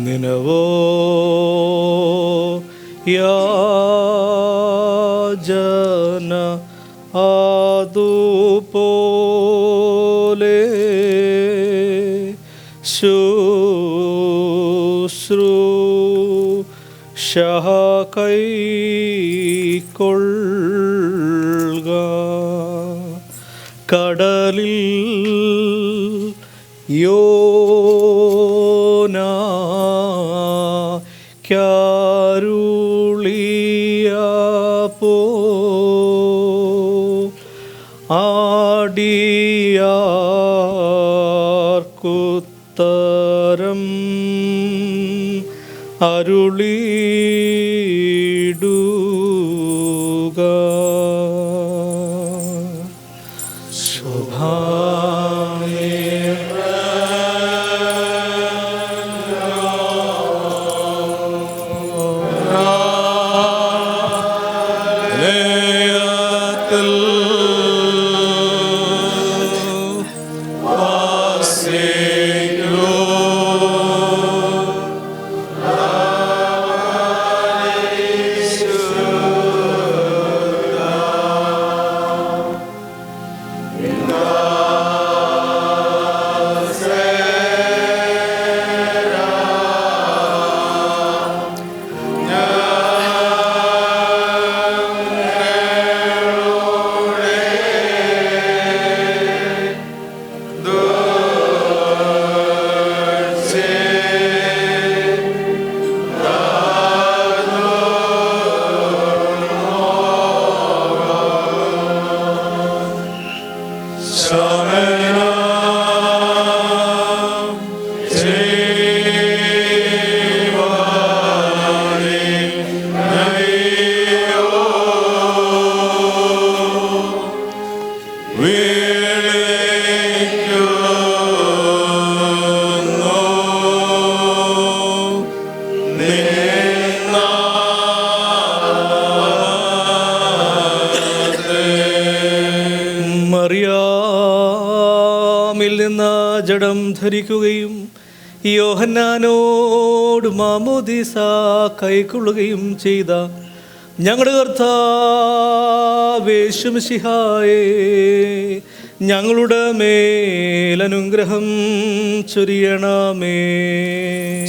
നിനവോ യാചന അതുപോലെ ശുശ്രൂഷ കൈക്കൊള്ളുക. കടലിൽ യോനാ ക്കരുളിയപ്പോ ആടിയാർക്കുത്തരം അരുളിയിടുക. മറിയാമിൽ നിന്ന് ജഡം ധരിക്കുകയും യോഹന്നാനോട് മാമോദീസ കൈക്കൊള്ളുകയും ചെയ്ത ഞങ്ങളുടെ കർത്താവേശു മിശിഹായേ, ഞങ്ങളുടെ മേലനുഗ്രഹം ചൊരിയണമേ.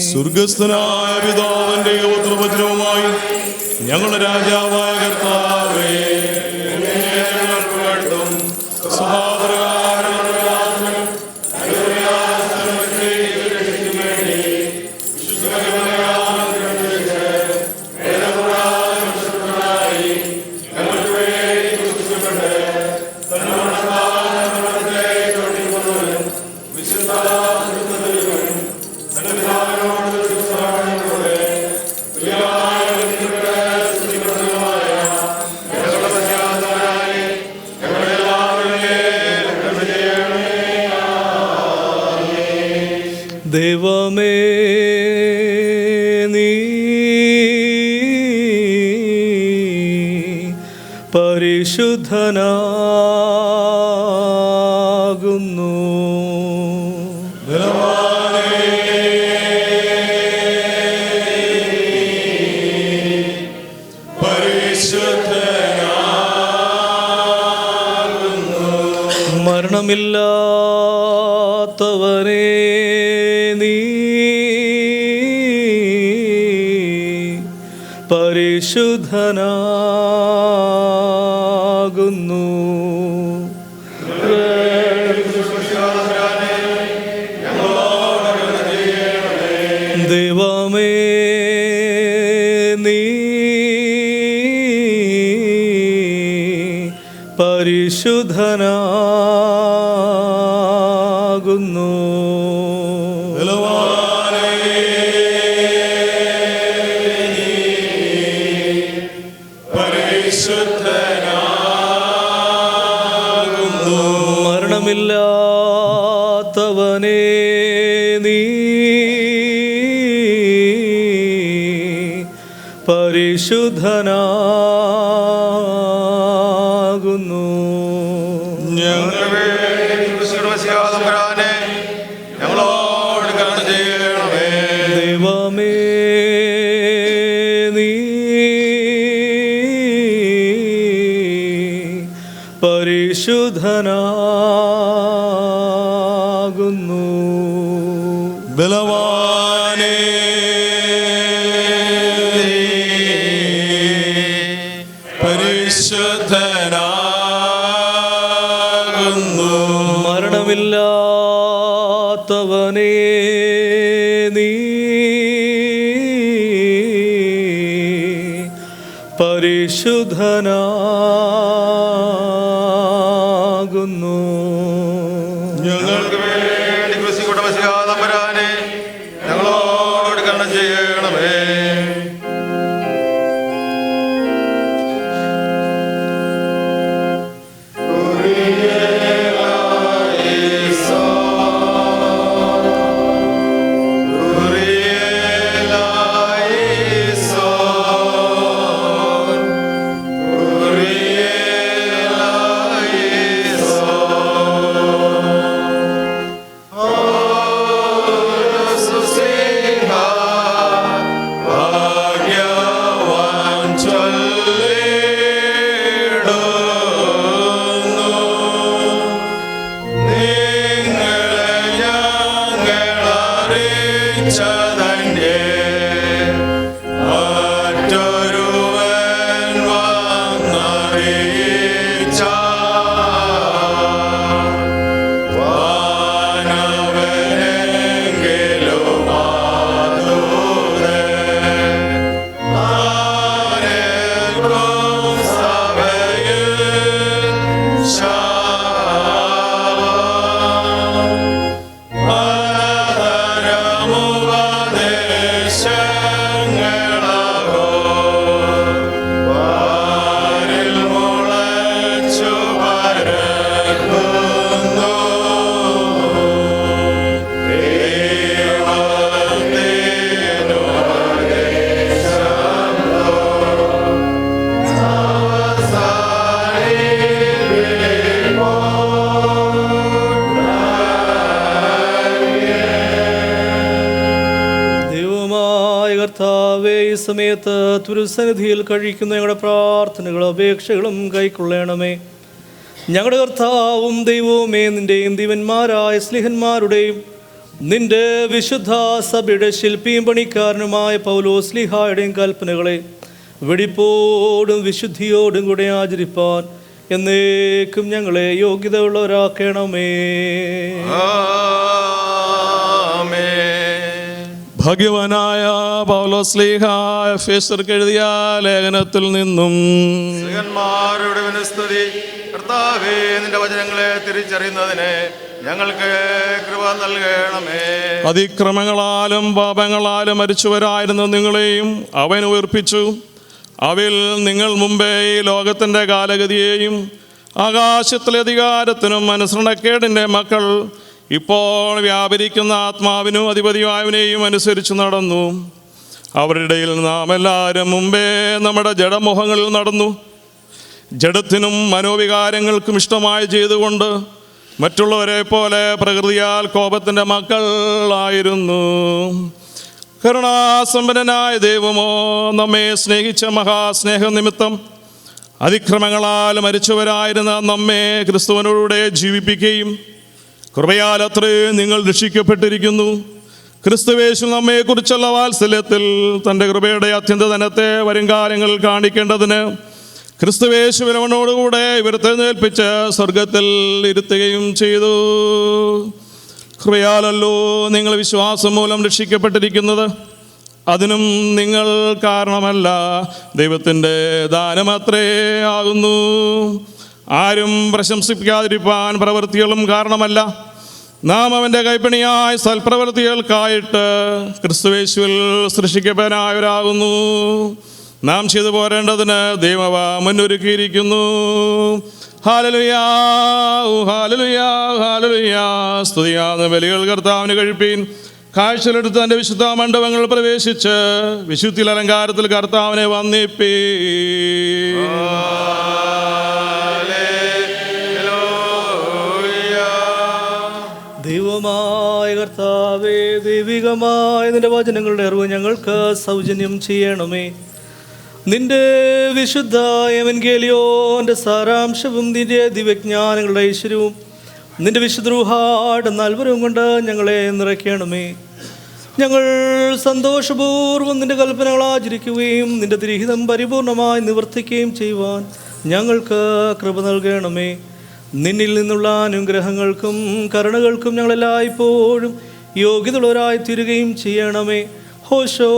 സ്വർഗസ്ഥനായ പിതാവിന്റെ ഉത്തരവചനവുമായി ഞങ്ങളുടെ രാജാവായ കർത്താവേ, ദൈവമേ, നീ പരിശുദ്ധനാകുന്നു. മരണമില്ലാത്തവനേ, നീ പരിശുദ്ധനാകുന്നു. ദൈവമേ, നീ പരിശുദ്ധനാകുന്നു. മരണമില്ലാത്തവനേ, നീ പരിശുദ്ധനാകുന്നു. ഞങ്ങളോട് കരുണ ചെയ്യണമേ. ദൈവം തമ്പുരാനെ പരിശുദ്ധനാകുന്നു. മരണമില്ലാത്തവനേ നീ പരിശുദ്ധനാകുന്നു. ഞങ്ങൾക്ക് വേണ്ടി ക്രിസ്തുവിന്റെ മശിഹാ തമ്പുരാനെ ഞങ്ങളോട് കരുണ ചെയ്യണമേ. സമയത്ത് തിരുസന്നിധിയിൽ കഴിക്കുന്ന ഞങ്ങളുടെ പ്രാർത്ഥനകളും അപേക്ഷകളും കൈക്കൊള്ളണമേ. ഞങ്ങളുടെ കർത്താവും ദൈവവുമേ, നിന്റെയും ദിവന്മാരായ സ്ലിഹന്മാരുടെയും നിന്റെ വിശുദ്ധ സഭയുടെ ശില്പിയും പണിക്കാരനുമായ പൗലോസ് ശ്ലീഹായുടെയും കൽപ്പനകളെ വെടിപ്പോടും വിശുദ്ധിയോടും കൂടെ ആചരിപ്പാൻ എന്നേക്കും ഞങ്ങളെ യോഗ്യതയുള്ളവരാക്കണമേ. ഭാഗ്യവാനായ പൗലോസ് ശ്ലീഹ എഫേസ്യർക്ക് എഴുതിയ ലേഖനത്തിൽ നിന്നും സ്ത്രീയന്മാരുടെ വിനസ്തുതി. കർത്താവേ, നിന്റെ വചനങ്ങളെ തിരിച്ചറിയുന്നതിന് ഞങ്ങൾക്ക് കൃപ നൽകണമേ. അതിക്രമങ്ങളാലും പാപങ്ങളാലും മരിച്ചവരായിരുന്ന നിങ്ങളെയും അവൻ ഉയർപ്പിച്ചു. അവയിൽ നിങ്ങൾ മുമ്പേ ഈ ലോകത്തിൻ്റെ കാലഗതിയെയും ആകാശത്തിലെ അധികാരത്തിനും അനുസരണക്കേടിൻ്റെ മക്കൾ ഇപ്പോൾ വ്യാപരിക്കുന്ന ആത്മാവിനും അധിപതിയായവനെയും അനുസരിച്ച് നടന്നു. അവരുടെ ഇടയിൽ നാം എല്ലാവരും മുമ്പേ നമ്മുടെ ജഡമോഹങ്ങളിൽ നടന്നു. ജഡത്തിനും മനോവികാരങ്ങൾക്കും ഇഷ്ടമായി ചെയ്തുകൊണ്ട് മറ്റുള്ളവരെ പോലെ പ്രകൃതിയാൽ കോപത്തിൻ്റെ മക്കളായിരുന്നു. കരുണാസമ്പന്നനായ ദൈവമോ നമ്മെ സ്നേഹിച്ച മഹാസ്നേഹനിമിത്തം അതിക്രമങ്ങളാൽ മരിച്ചവരായിരുന്ന നമ്മെ ക്രിസ്തുവിനോടുകൂടെ ജീവിപ്പിക്കുകയും കൃപയാൽ അത്രയും നിങ്ങൾ രക്ഷിക്കപ്പെട്ടിരിക്കുന്നു. ക്രിസ്തുവേശു നമ്മെക്കുറിച്ചുള്ള വാത്സല്യത്തിൽ തൻ്റെ കൃപയുടെ അത്യന്തധനത്തെ വരും കാലങ്ങളിൽ കാണിക്കേണ്ടതിന് ക്രിസ്തുവേശുവിനോടുകൂടെ ഇവരെഴുന്നേൽപ്പിച്ച് സ്വർഗത്തിൽ ഇരുത്തുകയും ചെയ്തു. കൃപയാലല്ലോ നിങ്ങൾ വിശ്വാസം മൂലം രക്ഷിക്കപ്പെട്ടിരിക്കുന്നത്. അതിനും നിങ്ങൾ കാരണമല്ല, ദൈവത്തിൻ്റെ ദാനമത്രേ ആകുന്നു. ആരും പ്രശംസിക്കാതിരിപ്പാൻ പ്രവൃത്തികളും കാരണമല്ല. നാം അവൻ്റെ കൈപ്പണിയായ സൽപ്രവൃത്തികൾക്കായിട്ട് ക്രിസ്തുവേശുവിൽ സൃഷ്ടിക്കപ്പെടായവരാകുന്നു. നാം ചെയ്തു പോരേണ്ടതിന് ദൈവം മുന്നൊരുക്കിയിരിക്കുന്നു. ഹല്ലേലൂയാ, ഹല്ലേലൂയാ, ഹല്ലേലൂയാ. സ്തുതിയാകുന്ന ബലികൾ കർത്താവിന് കഴിപ്പീൻ. കാഴ്ചയിലെടുത്ത് തൻ്റെ വിശുദ്ധ മണ്ഡപങ്ങൾ പ്രവേശിച്ച് വിശുദ്ധിയിൽ അലങ്കാരത്തിൽ കർത്താവിനെ വന്ദിപ്പീൻ. ദൈവമായ കർത്താവേ, ദൈവികമായ നിന്റെ വചനങ്ങളുടെ അറിവ് ഞങ്ങൾക്ക് സൗജന്യം ചെയ്യണമേ. നിന്റെ വിശുദ്ധ എവൻഗേലിയോന്റെ സാരാംശവും നിന്റെ ദിവ്യജ്ഞാനങ്ങളുടെ ഐശ്വര്യവും നിന്റെ വിശുദ്ധ റൂഹായുടെ നൽവരവും കൊണ്ട് ഞങ്ങളെ നിറയ്ക്കണമേ. ഞങ്ങൾ സന്തോഷപൂർവ്വം നിന്റെ കൽപ്പനകൾ ആചരിക്കുകയും നിന്റെ തിരിഹിതം പരിപൂർണമായി നിവർത്തിക്കുകയും ചെയ്യുവാൻ ഞങ്ങൾക്ക് കൃപ നൽകണമേ. നിന്നിൽ നിന്നുള്ള അനുഗ്രഹങ്ങൾക്കും കരുണകൾക്കും ഞങ്ങളെല്ലായ്പ്പോഴും യോഗ്യതയുള്ളവരായി തീരുകയും ചെയ്യണമേ. ഹോശോ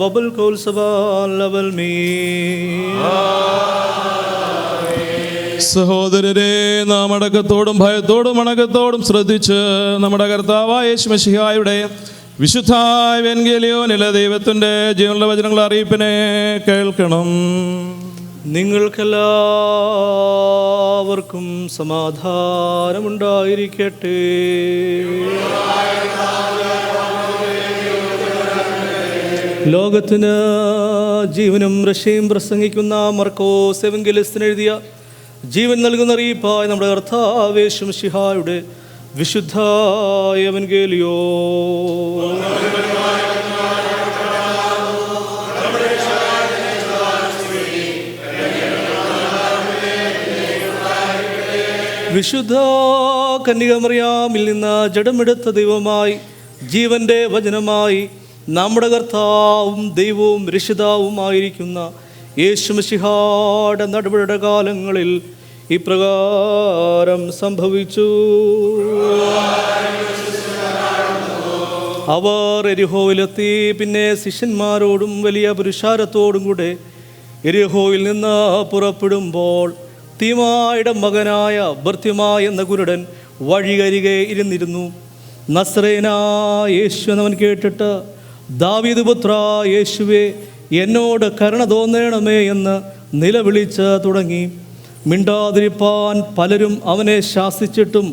ബബൽ കോൽസബൽ മീ. സഹോദരരെ, നാം അടക്കത്തോടും ഭയത്തോടും അണക്കത്തോടും ശ്രദ്ധിച്ച് നമ്മുടെ കർത്താവായ യേശു മിശിഹായുടെ വിശുദ്ധ എവൻഗേലിയോനിലെ ദൈവത്തിൻ്റെ ജീവനുള്ള വചനങ്ങൾ അറിയിപ്പിനെ കേൾക്കണം. നിങ്ങൾക്കെല്ലാവർക്കും സമാധാനമുണ്ടായിരിക്കട്ടെ. ലോകത്തിന് ജീവനും രക്ഷയും പ്രസംഗിക്കുന്ന മർക്കോസ് എവൻഗേലിസ്തൻ എഴുതിയ ജീവൻ നൽകുന്ന അറിയിപ്പായ നമ്മുടെ കർത്താവേ യേശു മിശിഹായുടെ വിശുദ്ധ എവൻഗേലിയോൻ. വിശുദ്ധ കന്യകമറിയാമിൽ നിന്ന് ജഡമെടുത്ത ദൈവമായി ജീവൻ്റെ വചനമായി നമ്മുടെ കർത്താവും ദൈവവും രക്ഷിതാവുമായിരിക്കുന്ന യേശു മിശിഹായുടെ നടപടിയുടെ കാലങ്ങളിൽ ഇപ്രകാരം സംഭവിച്ചു. അവർ എരിഹോയിലെത്തി. പിന്നെ ശിഷ്യന്മാരോടും വലിയ പുരുഷാരത്തോടും കൂടെ എരിഹോയിൽ നിന്ന് പുറപ്പെടുമ്പോൾ തീമായുടെ മകനായ ബർത്തിമായി എന്ന കുരുടൻ വഴിയരികെ ഇരുന്നിരുന്നു. നസ്രേയനായ യേശു എന്നവൻ കേട്ടിട്ട്, ദാവീദ് പുത്ര യേശുവേ, എന്നോട് കരുണ തോന്നണമേ എന്ന് നിലവിളിച്ച് തുടങ്ങി. മിണ്ടാതിരിപ്പാൻ പലരും അവനെ ശാസിച്ചിട്ടും,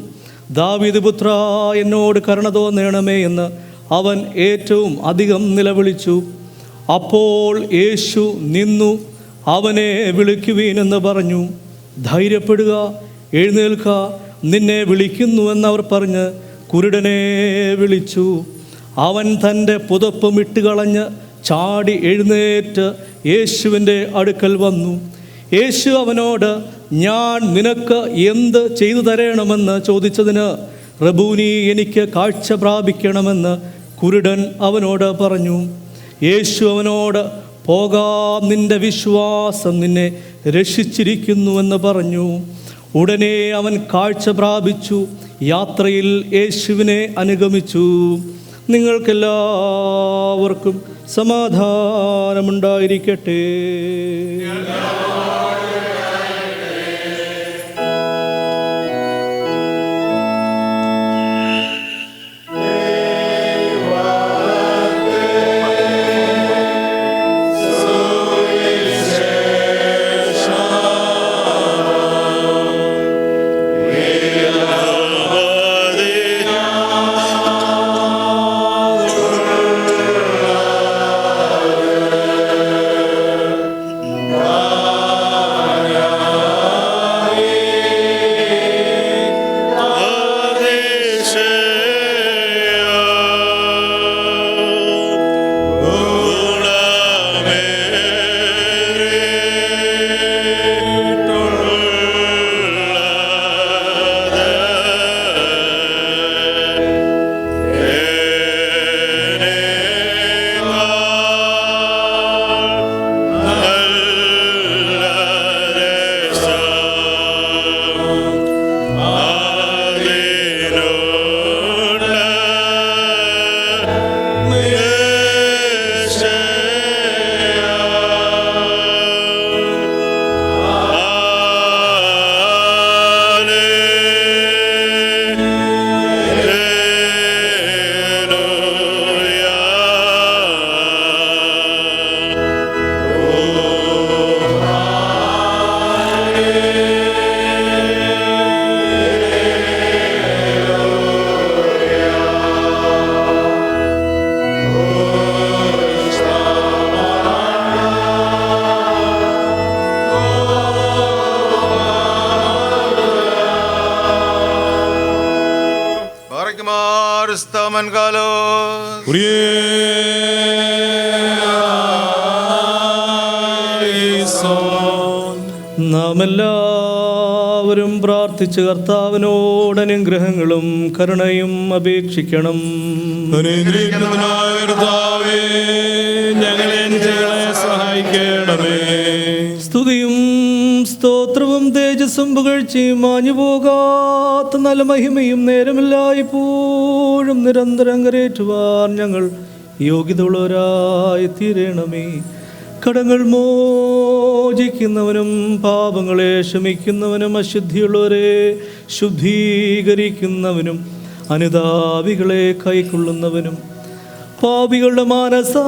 ദാവീദ് പുത്ര എന്നോട് കരുണ തോന്നണമേ എന്ന് അവൻ ഏറ്റവും അധികം നിലവിളിച്ചു. അപ്പോൾ യേശു നിന്നു അവനെ വിളിക്കുവീനെന്ന് പറഞ്ഞു. ധൈര്യപ്പെടുക, എഴുന്നേൽക്ക, നിന്നെ വിളിക്കുന്നുവെന്നവർ പറഞ്ഞ് കുരുടനെ വിളിച്ചു. അവൻ തൻ്റെ പുതപ്പ് ഇട്ടുകളഞ്ഞ് ചാടി എഴുന്നേറ്റ് യേശുവിൻ്റെ അടുക്കൽ വന്നു. യേശു അവനോട്, ഞാൻ നിനക്ക് എന്ത് ചെയ്തു തരണമെന്ന് ചോദിച്ചതിന്, റബൂനി, എനിക്ക് കാഴ്ച പ്രാപിക്കണമെന്ന് കുരുടൻ അവനോട് പറഞ്ഞു. യേശു അവനോട്, പോകാം, നിന്റെ വിശ്വാസം നിന്നെ രക്ഷിച്ചിരിക്കുന്നുവെന്ന് പറഞ്ഞു. ഉടനെ അവൻ കാഴ്ച പ്രാപിച്ചു യാത്രയിൽ യേശുവിനെ അനുഗമിച്ചു. നിങ്ങൾക്കെല്ലാവർക്കും സമാധാനമുണ്ടായിരിക്കട്ടെ. നാം എല്ലാവരും പ്രാർത്ഥിച്ച് കർത്താവിനോട് അനുഗ്രഹങ്ങളും കരുണയും അപേക്ഷിക്കണം. അനുഗ്രഹിക്കുന്നവനായ കർത്താവേ, ഞങ്ങളെ സഹായിക്കണമേ. സ്തുതിയും സ്തോത്രവും തേജസ്സും പുകഴ്ചയും മാഞ്ഞു പോകാത്ത നല്ല മഹിമയും നേരമില്ലായ്പ്പോഴും നിരന്തരം കരേറ്റുവാൻ ഞങ്ങൾ യോഗ്യതയുള്ളവരായി തീരണമേ. കടങ്ങൾ മോചിക്കുന്നവനും പാപങ്ങളെ ക്ഷമിക്കുന്നവനും അശുദ്ധിയുള്ളവരെ ശുദ്ധീകരിക്കുന്നവനും അനുതാപികളെ കൈക്കൊള്ളുന്നവനും പാപികളുടെ മാനസാന്തരത്തിൽ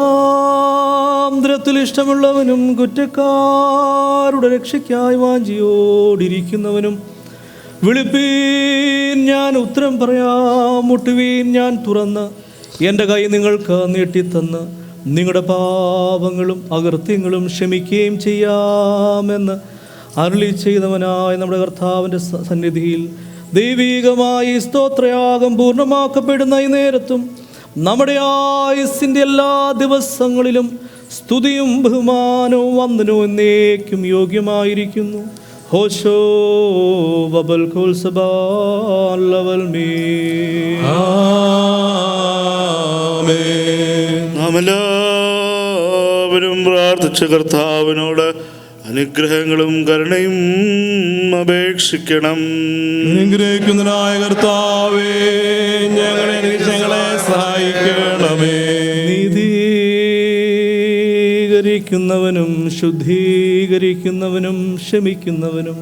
ഇഷ്ടമുള്ളവനും കുറ്റക്കാരുടെ രക്ഷയ്ക്കായി വാഞ്ചിയോടിരിക്കുന്നവനും വിളിപ്പീൻ ഞാൻ ഉത്തരം പറയാം, മുട്ടുവീൻ ഞാൻ തുറന്ന് എൻ്റെ കൈ നിങ്ങൾക്ക് നീട്ടിത്തന്ന് നിങ്ങളുടെ പാപങ്ങളും അകൃത്യങ്ങളും ക്ഷമിക്കുകയും ചെയ്യാമെന്ന് അരുളി ചെയ്തവനായ നമ്മുടെ കർത്താവിൻ്റെ സന്നിധിയിൽ ദൈവീകമായി സ്തോത്രയാഗം പൂർണ്ണമാക്കപ്പെടുന്ന ഈ നേരത്തും നമ്മുടെ ആയുസ്സിൻ്റെ എല്ലാ ദിവസങ്ങളിലും സ്തുതിയും ബഹുമാനവും വന്ദനവും എന്നേക്കും യോഗ്യമായിരിക്കുന്നു. ഹോശോ വബൽ കുൽ സബാൽ ലവൽ മീ. നാം എല്ലാവരും പ്രാർത്ഥിച്ച കർത്താവിനോട് അനുഗ്രഹങ്ങളും കരുണയും അപേക്ഷിക്കണം. അനുഗ്രഹിക്കുന്നതിനായ കർത്താവേ, ഞങ്ങളെ സഹായിക്കണമേ. നീതീകരിക്കുന്നവനും ശുദ്ധീകരിക്കുന്നവനും ക്ഷമിക്കുന്നവനും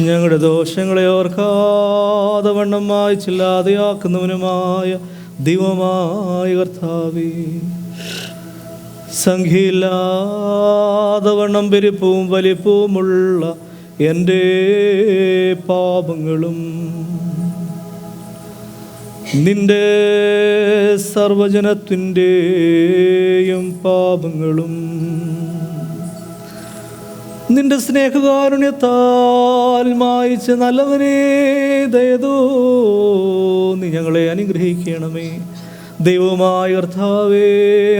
ഞങ്ങളുടെ ദോഷങ്ങളെ ഓർക്കാതെ വണ്ണം മായ്ച്ചില്ലാതെയാക്കുന്നവനുമായ ദൈവമായ കർത്താവേ, സംഖ്യയില്ലാതെ വണ്ണം പെരുപ്പവും വലിപ്പവുമുള്ള എൻ്റെ പാപങ്ങളും നിന്റെ സർവജനത്തിൻ്റെയും പാപങ്ങളും നിന്റെ സ്നേഹകാരുണ്യത്താൽ മായിച്ച് നല്ലവനെ ദയതോ നീ ഞങ്ങളെ അനുഗ്രഹിക്കണമേ. ദൈവമായ കർത്താവേ,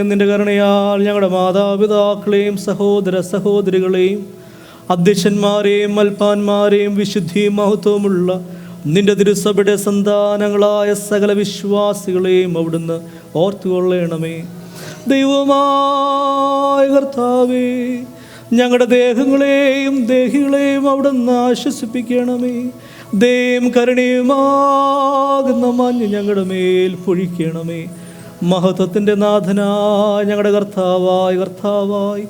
നിന്റെ കരുണയാൽ ഞങ്ങളുടെ മാതാപിതാക്കളെയും സഹോദര സഹോദരികളെയും അധ്യക്ഷന്മാരെയും മൽപ്പാന്മാരെയും വിശുദ്ധിയും മഹത്വമുള്ള നിന്റെ തിരുസഭയുടെ സന്താനങ്ങളായ സകല വിശ്വാസികളെയും അവിടുന്ന് ഓർത്തുകൊള്ളണമേ. ദൈവമായ കർത്താവേ, ഞങ്ങളുടെ ദേഹങ്ങളെയും ദേഹികളെയും അവിടുന്ന് ആശ്വസിപ്പിക്കണമേ. ദൈവം കരുണയുമാകുന്ന മഞ്ഞ് ഞങ്ങളുടെ മേൽ പൊഴിക്കണമേ. മഹത്വത്തിൻ്റെ നാഥനായ ഞങ്ങളുടെ കർത്താവായി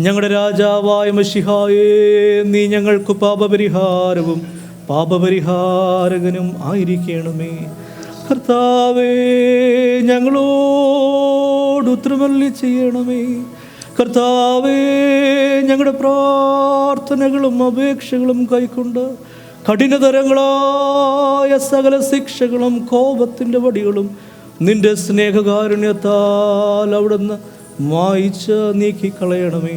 ഞങ്ങളുടെ രാജാവായ മശിഹായേ, നീ ഞങ്ങൾക്ക് പാപപരിഹാരവും പാപപരിഹാരകനും ആയിരിക്കണമേ. കർത്താവേ, ഞങ്ങളോട് ഉത്തരമരുളി ചെയ്യണമേ. കർത്താവേ, ഞങ്ങളുടെ പ്രാർത്ഥനകളും അപേക്ഷകളും കൈക്കൊണ്ട് കഠിനതരങ്ങളായ സകല ശിക്ഷകളും കോപത്തിൻ്റെ വടികളും നിന്റെ സ്നേഹകാരുണ്യത്താൽ അവിടുന്ന് മായിച്ച് നീക്കിക്കളയണമേ.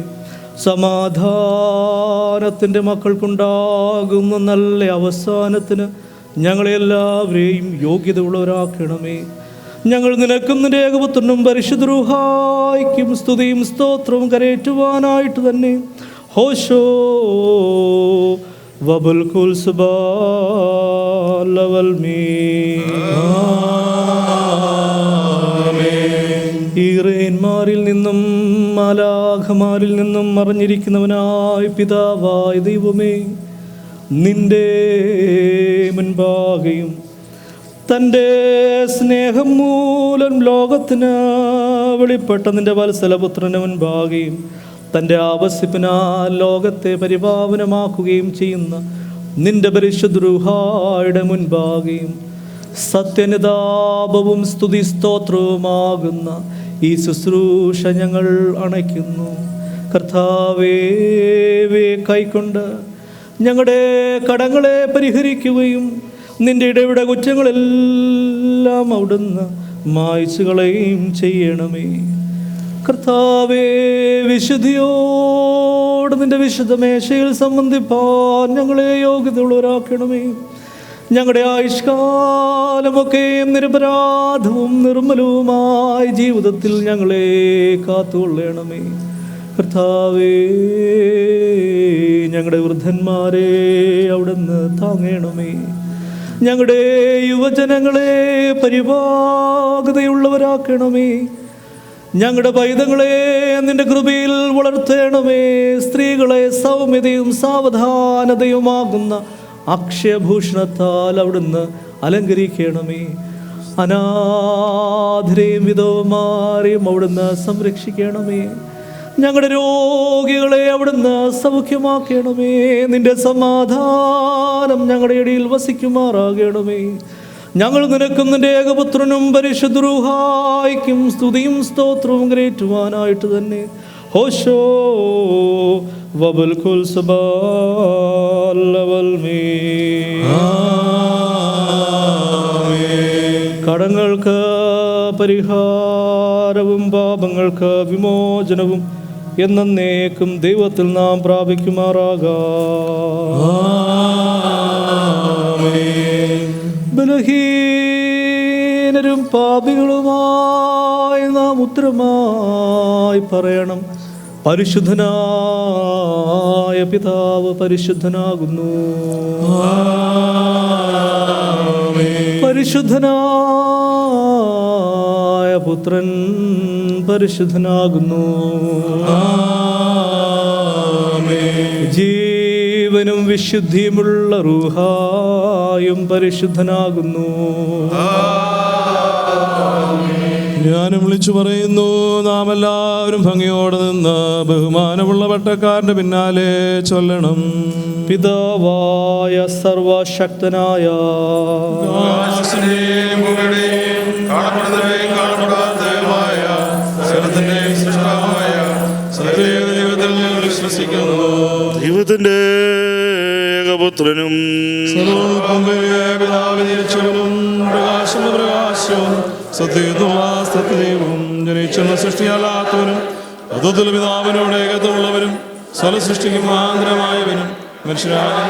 സമാധാനത്തിൻ്റെ മക്കൾക്കുണ്ടാകുന്ന നല്ല അവസാനത്തിന് ഞങ്ങളെല്ലാവരെയും യോഗ്യതയുള്ളവരാക്കണമേ. ഞങ്ങൾ നിനക്കും നിന്റെ ഏകപുത്രനും പരിശുദ്ധ റൂഹായ്ക്കും സ്തുതിയും സ്തോത്രവും കരേറ്റുവാനായിട്ട് തന്നെ ഹോശോ വബുൽ കുൽ സുബാലവൽ മീ. ഈറേന്മാരിൽ നിന്നും മാലാഖമാരിൽ നിന്നും മറഞ്ഞിരിക്കുന്നവനായ പിതാവായ ദൈവമേ, നിന്റെ മുൻപാകെയും തൻ്റെ സ്നേഹം മൂലം ലോകത്തിന് വെളിപ്പെട്ട നിന്റെ വത്സലപുത്രന് മുൻപാകെയും തൻ്റെ ആവസ്യപ്പിനാൽ ലോകത്തെ പരിപാവനമാക്കുകയും ചെയ്യുന്ന നിന്റെ പരിശുദ്ധ റൂഹായുടെ മുൻപാകെയും സത്യനിതാപവും സ്തുതി സ്തോത്രവുമാകുന്ന ഈ ശുശ്രൂഷ ഞങ്ങൾ അണയ്ക്കുന്നു. കർത്താവേ, കൈക്കൊണ്ട് ഞങ്ങളുടെ കടങ്ങളെ പരിഹരിക്കുകയും നിന്റെ ഇടയുടെ കുറ്റങ്ങളെല്ലാം അവിടുന്ന് മായ്ച്ചു കളയുകയും ചെയ്യണമേ. കർത്താവേ, വിശുദ്ധിയോട് നിന്റെ വിശുദ്ധ മേശയിൽ സംബന്ധിപ്പാൻ ഞങ്ങളെ യോഗ്യതയുള്ളവരാക്കണമേ. ഞങ്ങളുടെ ആയുഷ്കാലമൊക്കെയും നിരപരാധവും നിർമ്മലവുമായ ജീവിതത്തിൽ ഞങ്ങളെ കാത്തുകൊള്ളണമേ. കർത്താവേ, ഞങ്ങളുടെ വൃദ്ധന്മാരെ അവിടുന്ന് താങ്ങണമേ. ഞങ്ങളുടെ യുവജനങ്ങളെ പരിപാകതയുള്ളവരാക്കണമേ. ഞങ്ങളുടെ പൈതങ്ങളെ നിന്റെ കൃപയിൽ വളർത്തണമേ. സ്ത്രീകളെ സൗമ്യതയും സാവധാനതയുമാകുന്ന അക്ഷയഭൂഷണത്താൽ അവിടുന്ന് അലങ്കരിക്കണമേ. അനാഥരെയും വിധവമാരെയും അവിടുന്ന് സംരക്ഷിക്കണമേ. ഞങ്ങളുടെ രോഗികളെ അവിടുന്ന് സൗഖ്യമാക്കണമേ. നിന്റെ സമാധാനം ഞങ്ങളുടെ ഇടയിൽ വസിക്കുമാറാകണമേ. ഞങ്ങൾ നിനക്കും നിന്റെ ഏകപുത്രനും പരിശുദ്ധ റൂഹായ്ക്കും സ്തുതിയും സ്തോത്രവും കരേറ്റുവാനായിട്ട് തന്നെ ഹോശോ വബൽ കുൽ സബാൽ മീ. കടങ്ങൾക്ക് പരിഹാരവും പാപങ്ങൾക്ക് വിമോചനവും എന്നേക്കും ദൈവത്തിൽ നാം പ്രാപിക്കുമാറാകാം. ബലഹീനരും പാപികളുമായി നാം ഉത്തരമായി പറയണം: പരിശുദ്ധനായ പിതാവ് പരിശുദ്ധനാകുന്നു, പരിശുദ്ധനായ പുത്രൻ പരിശുദ്ധനാകുന്നു, ജീവനും വിശുദ്ധിയുമുള്ള റൂഹായും പരിശുദ്ധനാകുന്നു. ഞാനും വിളിച്ചു പറയുന്നു, നാം എല്ലാവരും ഭംഗിയോടെ നിന്ന് ബഹുമാനമുള്ള പട്ടക്കാരന്റെ പിന്നാലെ ചൊല്ലണം: പിതാവായ സർവശക്തനായ ദൈവത്തിന്റെ ഏകപുത്രനും പ്രകാശവും സത്യവും ജനിച്ചുള്ള സൃഷ്ടിയല്ലാത്തവനും അതുതല പിതാവിനോട് ഏകത്വമുള്ളവരും സ്വല സൃഷ്ടിക്ക് മാന്ത്രമായവനും മനുഷ്യരായ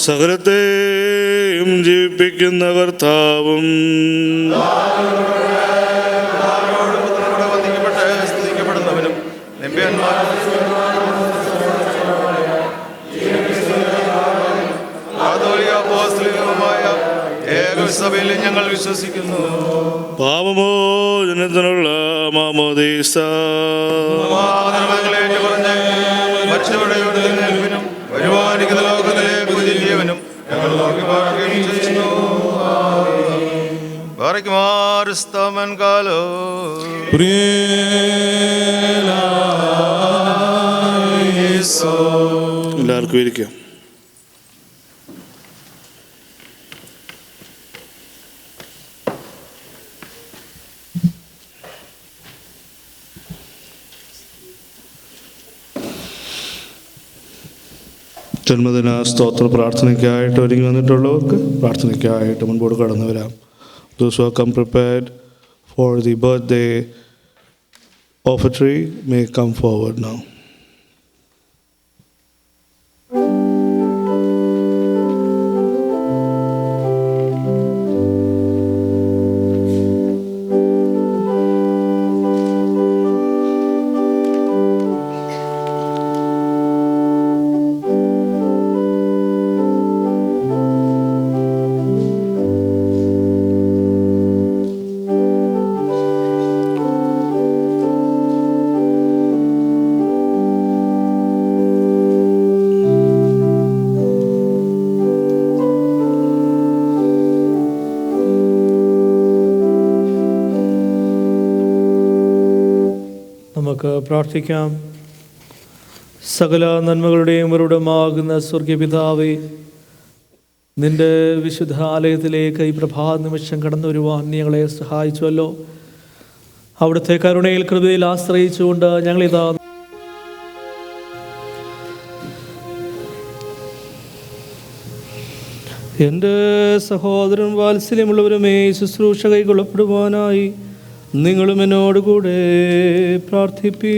സകലത്തെയും ജീവിപ്പിക്കുന്ന കർത്താവും സ്തുതിക്കപ്പെടുന്നവനും ഏകസഭയിൽ ഞങ്ങൾ വിശ്വസിക്കുന്നു. പാപമോചനത്തിനുള്ള മാമോദീസ വരുവാനിക്കുന്ന ലോകത്തിലെ പുതിയ ജീവനും ഞങ്ങൾ നോക്കി പാടുകയും ചെയ്യുന്നു. ബാറയ്ക്കുമാർസ്തമൻ കാലോ എല്ലാവർക്കും ഇരിക്കാം. ജന്മദിന സ്തോത്ര പ്രാർത്ഥനയ്ക്കായിട്ട് ഒരുങ്ങി വന്നിട്ടുള്ളവർക്ക് പ്രാർത്ഥനയ്ക്കായിട്ട് മുൻപോട്ട് കടന്നു വരാം. Those who have come prepared for the birthday offertory may come forward now. നമുക്ക് പ്രാർത്ഥിക്കാം. സകല നന്മകളുടെയും ഉറവിടമാകുന്ന സ്വർഗീയപിതാവേ, നിന്റെ വിശുദ്ധ ആലയത്തിലേക്ക് ഈ പ്രഭാത നിമിഷം കടന്നു വരുവാൻ നീ ഞങ്ങളെ സഹായിച്ചുവല്ലോ. അവിടുത്തെ കരുണയിൽ കൃപയിൽ ആശ്രയിച്ചുകൊണ്ട് ഞങ്ങളിതാ എൻ്റെ സഹോദരൻ വാത്സല്യമുള്ളവരുമേ, ശുശ്രൂഷ കൈകൊള്ളപ്പെടുവാനായി നിങ്ങളും എന്നോടുകൂടെ പ്രാർത്ഥിപ്പീ.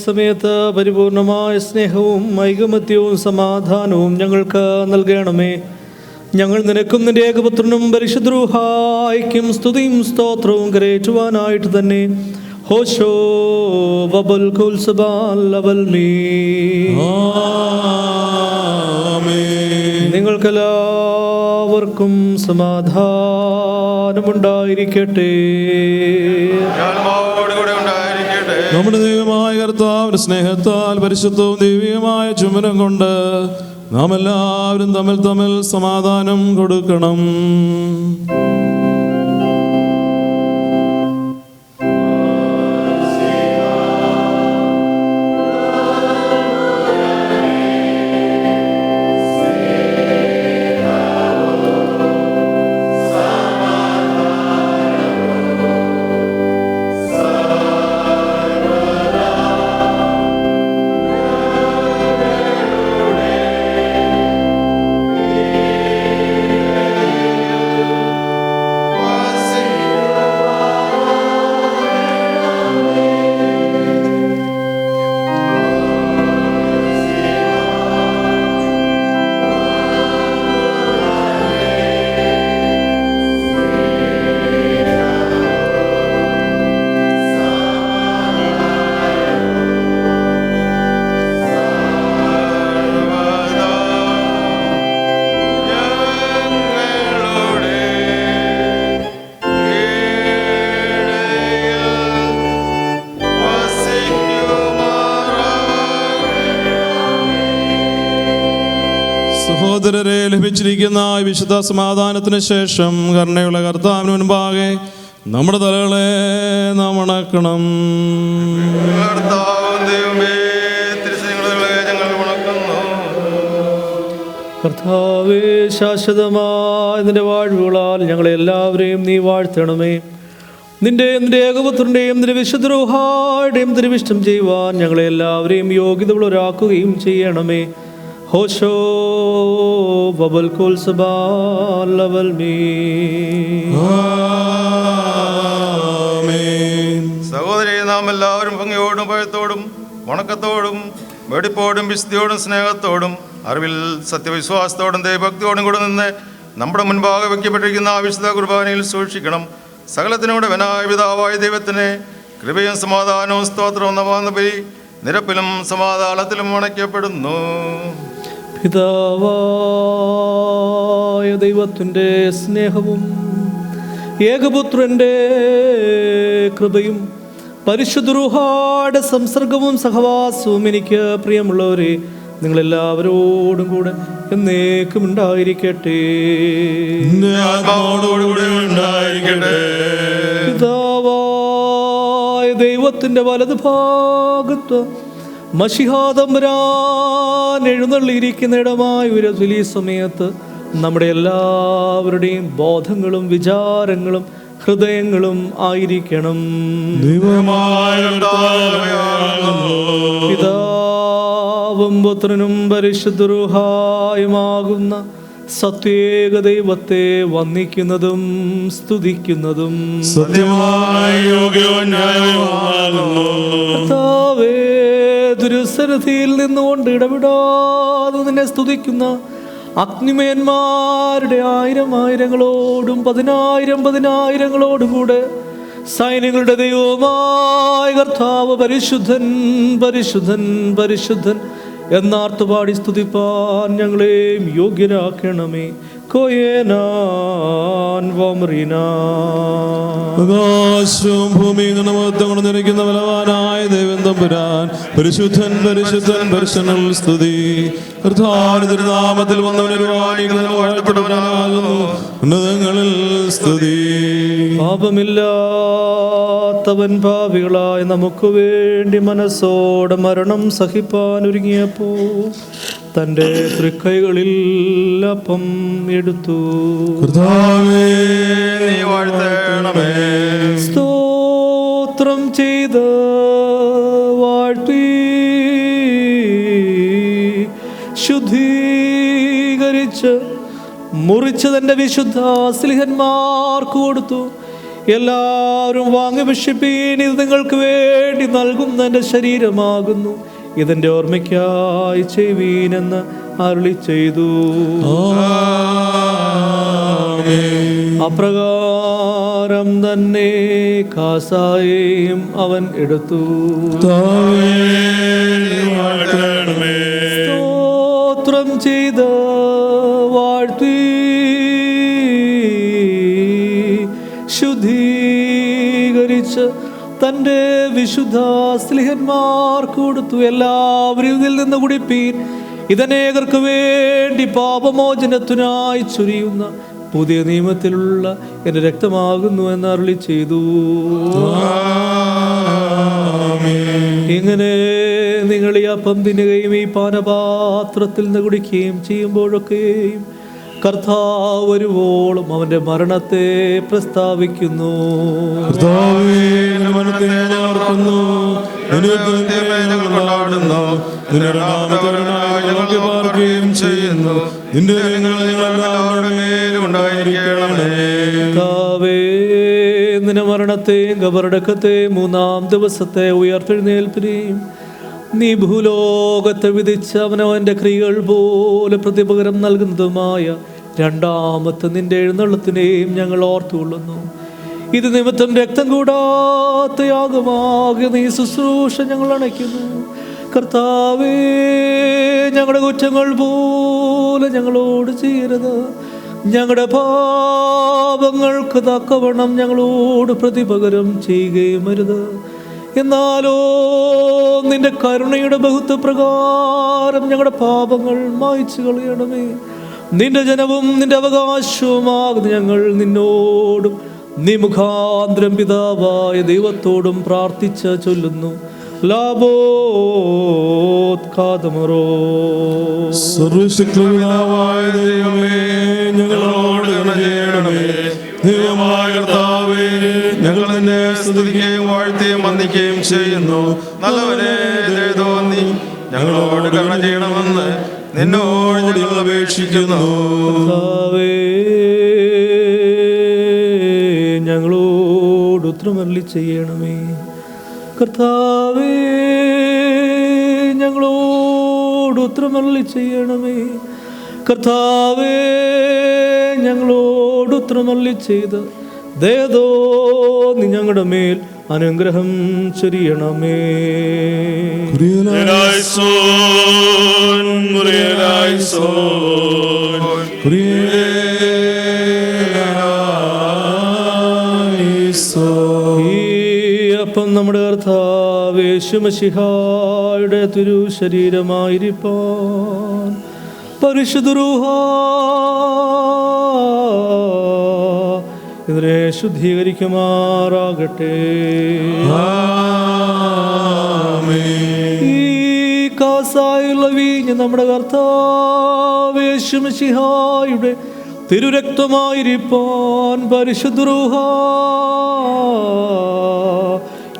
സമയത്ത് പരിപൂർണമായ സ്നേഹവും ഐകമത്യവും സമാധാനവും ഞങ്ങൾക്ക് നൽകണമേ. ഞങ്ങൾ നിനക്കും നിന്റെ ഏകപുത്രനും പരിശുദ്ധ റൂഹായ്ക്കും സ്തുതിയും സ്തോത്രവും കരേറ്റുവാനായിട്ട് തന്നെ ഹോശോ വബൽ കുൽസബാൽ ലബൽ മീ. നിങ്ങൾക്കെല്ലാവർക്കും സമാധാനമുണ്ടായിരിക്കട്ടെ. നമ്മുടെ ദൈവമായ കർത്താവിന്റെ സ്നേഹത്താൽ പരിശുദ്ധവും ദൈവികമായ ചുമരം കൊണ്ട് നാം എല്ലാവരും തമ്മിൽ സമാധാനം കൊടുക്കണം. സഹോദരരെ, ലഭിച്ചിരിക്കുന്ന വിശുദ്ധ സമാധാനത്തിന് ശേഷം കരുണയുള്ള കർത്താവിന് മുൻപാകെ നമ്മുടെ തലകളെ നാം വണക്കണം. കർത്താവേ, ശാശ്വതമായ നിന്റെ വാഴ്വുകളാൽ ഞങ്ങളെ എല്ലാവരെയും നീ വാഴ്ത്തണമേ. നിന്റെ ഏകപുത്രൻ്റെയും നിന്റെ വിശുദ്ധ റൂഹായുടെയും തിരുവിഷ്ടം ചെയ്യുവാൻ ഞങ്ങളെ എല്ലാവരെയും യോഗ്യതയുള്ളവരാക്കുകയും ചെയ്യണമേ. ഹോശോ വബൽ കുൽസബാൽ ലബൽ മീ. സഹോദരി, നാം എല്ലാവരും ഭംഗിയോടും ഭയത്തോടും വണക്കത്തോടും വെടിപ്പോടും വിശുദ്ധിയോടും സ്നേഹത്തോടും അറിവിൽ സത്യവിശ്വാസത്തോടും ദൈവഭക്തിയോടും കൂടെ നിന്ന് നമ്മുടെ മുൻപാകെ വയ്ക്കപ്പെട്ടിരിക്കുന്ന ആ വിശുദ്ധ കുർബാനയിൽ സൂക്ഷിക്കണം. സകലത്തിനോട് വനായ പിതാവായ ദൈവത്തിന് കൃപയും സമാധാനവും സ്തോത്രവും നമാന്ന ബലി നിരപ്പിലും സമാധാനത്തിലും വണയ്ക്കപ്പെടുന്നു. പിതാവായ ദൈവത്തിൻ്റെ സ്നേഹവും ഏകപുത്രൻ്റെ കൃപയും പരിശുദ്ധ റൂഹായുടെ സംസർഗവും സഹവാസവും എനിക്ക് പ്രിയമുള്ളവരെ നിങ്ങളെല്ലാവരോടും കൂടെ എന്നേക്കും ഉണ്ടായിരിക്കട്ടെ. പിതാവായ ദൈവത്തിൻ്റെ വലതു ഭാഗത്ത് മശിഹാതമ്പുരാൻ എഴുന്നള്ളിയിരിക്കുന്ന ഇടമായ ഒരു വലിയ സമയത്ത് നമ്മുടെ എല്ലാവരുടെയും ബോധങ്ങളും വിചാരങ്ങളും ഹൃദയങ്ങളും ആയിരിക്കണം. പിതാവും പുത്രനും പരിശുദ്ധ റൂഹായുമാകുന്ന സത്യേക ദൈവത്തെ വന്ദിക്കുന്നതും സ്തുതിക്കുന്നതും കർത്താവേ, ദുരുസരഥിയിൽ നിന്നുകൊണ്ട് ഇടപെടാതെ നിന്നെ സ്തുതിക്കുന്ന അഗ്നിമയന്മാരുടെ 1000 10,000 കൂടെ സൈന്യങ്ങളുടെ ദൈവമായ കർത്താവ് പരിശുദ്ധൻ പരിശുദ്ധൻ പരിശുദ്ധൻ എന്നാർത്തുപാടി സ്തുതിപ്പാൻ ഞങ്ങളെയും യോഗ്യരാക്കണമേ. ആകാശവും ഭൂമിയും മഹത്വം നിറയ്ക്കുന്ന ബലവാനായ ദൈവം തമ്പുരാൻ പരിശുദ്ധൻ പരിശുദ്ധൻ പരിശുദ്ധൻ സ്തുതി. നാമത്തിൽ ഉന്നതങ്ങളിൽ സ്തുതി. പാപമില്ലാത്തവൻ പാപികളായ നമുക്ക് വേണ്ടി മനസ്സോടെ മരണം സഹിപ്പാൻ ഒരുങ്ങിയപ്പോ തൻ്റെ തൃക്കൈകളിൽ അപ്പം എടുത്തു. സ്തോത്രം ചെയ്ത് വാഴ്ത്തി ശുദ്ധീകരിച്ച് മുറിച്ച് തൻ്റെ വിശുദ്ധ സ്ലിഹന്മാർക്ക് കൊടുത്തു. എല്ലാവരും വാങ്ങി ഭക്ഷിപ്പീൻ, ഇത് നിങ്ങൾക്ക് വേണ്ടി നൽകുന്ന എൻ്റെ ശരീരമാകുന്നു, ഇതിൻ്റെ ഓർമ്മയ്ക്കായി ചെയ്യുവീനെന്ന് അരുളി ചെയ്തു. അപ്രകാരം തന്നെ കാസായെയും അവൻ എടുത്തു. സ്തോത്രം ചെയ്ത് വാഴ്ത്തി ശുദ്ധീകരിച്ച് തൻ്റെ വിശുദ്ധ സ്ലിഹന്മാർക്ക് കൊടുത്തു. എല്ലാവരും ഇതിൽ നിന്ന് കുടിപ്പീൻ, ഇതനേകർക്ക് വേണ്ടി പാപമോചനത്തിനായി ചൊരിയുന്ന പുതിയ നിയമത്തിലുള്ള എൻ്റെ രക്തമാകുന്നു എന്ന് അരുളി ചെയ്തു. ഇങ്ങനെ നിങ്ങൾ ഈ അപ്പം തിന്നുകയും ഈ പാനപാത്രത്തിൽ നിന്ന് കുടിക്കുകയും ചെയ്യുമ്പോഴൊക്കെയും കർത്താവ് വരുവോളം അവന്റെ മരണത്തെ പ്രസ്താവിക്കുന്നു. നിന്റെ മരണത്തെയും കബറടക്കത്തെയും 3-ാം ദിവസത്തെ ഉയർത്തെഴുന്നേൽപ്പിനെയും നീ ഭൂലോകത്തെ വിധിച്ച് അവനവൻ്റെ ക്രിയകൾ പോലെ പ്രതിപകരം നൽകുന്നതുമായ 2ാമത്തെ നിന്റെ എഴുന്നള്ളത്തിനെയും ഞങ്ങൾ ഓർത്തുകൊള്ളുന്നു. ഇത് നിമിത്തം രക്തം കൂടാത്ത യാഗമാകിയ നീ ശുശ്രൂഷ ഞങ്ങൾ അണയ്ക്കുന്നു. കർത്താവേ, ഞങ്ങളുടെ കുറ്റങ്ങൾ പോലെ ഞങ്ങളോട് ചെയ്യരുത്. ഞങ്ങളുടെ പാപങ്ങൾക്ക് തക്കവണ്ണം ഞങ്ങളോട് പ്രതിപകരം ചെയ്യുകയും അരുത്. എന്നാലോ നിന്റെ കരുണയുടെ ബഹുത്വപ്രകാരം ഞങ്ങളുടെ പാപങ്ങൾ മായ്ച്ചു കളയണമേ. നിന്റെ ജനവും നിന്റെ അവകാശവുമാകുന്ന ഞങ്ങൾ നിന്നോടും നീ മുഖാന്തരം പിതാവായ ദൈവത്തോടും പ്രാർത്ഥിച്ച് ചൊല്ലുന്നു. ലാബോത്കാദമറോ. സർവശക്തനായ ദൈവമേ, ഞങ്ങളോട് കരുണ ചെയ്യണമേ. ദൈവമായ കർത്താവേ, ഞങ്ങൾ നിന്നെ സ്തുതിക്കുകയും വാഴ്ത്തുകയും വന്ദിക്കുകയും ചെയ്യുന്നു. നല്ലവനെ തോന്നി ഞങ്ങളോട് കരുണ ചെയ്യണമെന്ന് നിന്നോട് ഞങ്ങൾ അപേക്ഷിക്കുന്നു. ഞങ്ങളോട് ഉത്തരമരുളി ചെയ്യണമേ. കർത്താവേ, ഞങ്ങളോട് ഉത്തരമരുളി ചെയ്യണമേ. കർത്താവേ, ഞങ്ങളോട് ഉത്തരമരുളി ചെയ്ത് ദയതോ നീ ഞങ്ങളുടെ മേൽ അനുഗ്രഹം ചൊരിയണമേ. ഈ അപ്പം നമ്മുടെ കർത്താവേ യേശുമശിഹായുടെ തിരു ശരീരമായിരിക്കാൻ പരിശുദ്ധ റൂഹ ഇതിനെ ശുദ്ധീകരിക്കുമാറാകട്ടെ. ഈ കാസായുള്ള വീഞ്ഞ് നമ്മുടെ കർത്താവ് യേശുമശിഹായുടെ തിരുരക്തമായിരിക്കാൻ പരിശുദ്ധ റൂഹ